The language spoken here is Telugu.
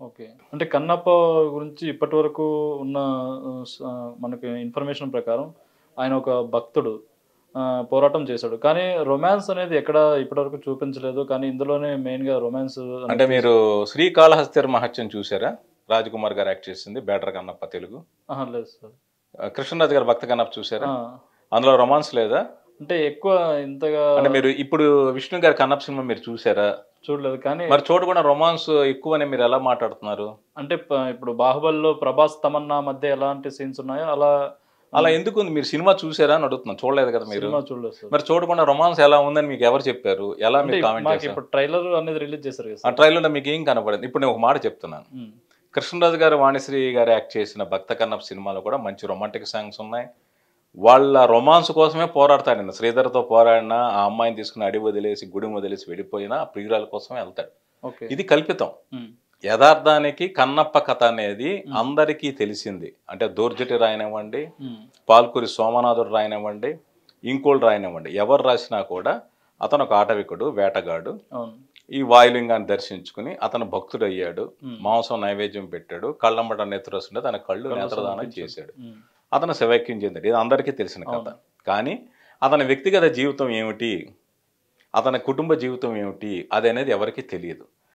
ఓకే. అంటే కన్నప్ప గురించి ఇప్పటివరకు ఉన్న మనకి ఇన్ఫర్మేషన్ ప్రకారం ఆయన ఒక భక్తుడు. పోరాటం చేశాడు. కానీ రొమాన్స్ అనేది ఎక్కడ ఇప్పటివరకు చూపించలేదు. కానీ ఇందులోనే మెయిన్‌గా రొమాన్స్ అంటే అనేది మీరు 'శ్రీకాళహస్తి మహత్యం' చూసారా? రాజ్‌కుమార్ గారు యాక్ట్ చేసింది 'బేటర్ కన్నప్ప' తెలుగు. అహా! లేదు సార్. కృష్ణరాజు గారి 'భక్త కన్నప్ప' చూసారా? ఆ! అందులో రొమాన్స్ లేదా? అంటే ఎక్కువ ఇంతగా అంటే మీరు ఇప్పుడు 'విష్ణు' గారి 'కన్నప్ప' సినిమా మీరు చూసారా? చూడలేదు. కానీ మరి చూడకుండా రొమాన్స్ ఎక్కువని మీరు ఎలా మాట్లాడుతున్నారు? అంటే ఇప్పుడు 'బాహుబలిలో' ప్రభాస్, తమన్నా మధ్య ఎలాంటి సీన్స్ ఉన్నాయో అలా అలా ఎందుకుంది? మీరు సినిమా చూసారా అని అడుగుతున్నాను. చూడలేదు కదా మీరు. సినిమా చూడలేదు సార్. మరి చూడకుండా రొమాన్స్ ఎలా ఉందని మీకు ఎవరు చెప్పారు? ఎలా అంటే మీరు కామెంట్ చేశారు? మాకిప్పుడు ట్రైలర్ అనేది రిలీజ్ చేశారు కదా ఆ సార్. ట్రైలర్‌లో మీకేం కనపడింది? ఇప్పుడు నేను ఒక మాట చెప్తున్నాను. హ్మ్. కృష్ణరాజు గారు, వాణిశ్రీ గారు యాక్ట్ చేసిన 'భక్త కన్నప్ప' సినిమాలో కూడా మంచి రొమాంటిక్ సాంగ్స్ ఉన్నాయి. వాళ్ళ రొమాన్స్ కోసమే పోరాడతాడండి. శ్రీధర్‌తో పోరాడినా, ఆ అమ్మాయిని తీసుకొని అడవి వదిలేసి, గుడి వదిలేసి వెళ్ళిపోయినా ఆ ప్రియురాల కోసమే ఎళ్తాడు. ఓకే. ఇది కల్పితం. హ్మ్. యదార్థానికి కన్నప్ప కథ అనేది హ్మ్. అందరికీ తెలిసింది. అంటే దూర్జటి రాయనివ్వండి, హ్మ్. పాల్కురి సోమనాథుడు రాయనివ్వండి, ఇంకోళ్ళు రాయనివ్వండి. ఎవరు రాసినా కూడా అతను ఒక ఆటవికుడు, వేటగాడు. అవును. ఈ వాయులింగాన్ని దర్శించుకుని అతను భక్తుడయ్యాడు. హ్మ్. మాంసం నైవేద్యం పెట్టాడు. కళ్ళమ్మట నెత్తురొస్తుంటే తన కళ్ళు కళ్ళు నేత్రదానం సమర్పించాడు. చేశాడు. హ్మ్. అతను శివైక్యం చెందాడు. ఇది అందరికీ తెలిసిన కథ. అవును. కానీ అతని వ్యక్తిగత జీవితం ఏమిటి? అతని కుటుంబ జీవితం ఏమిటి? అది అనేది ఎవరికీ తెలియదు.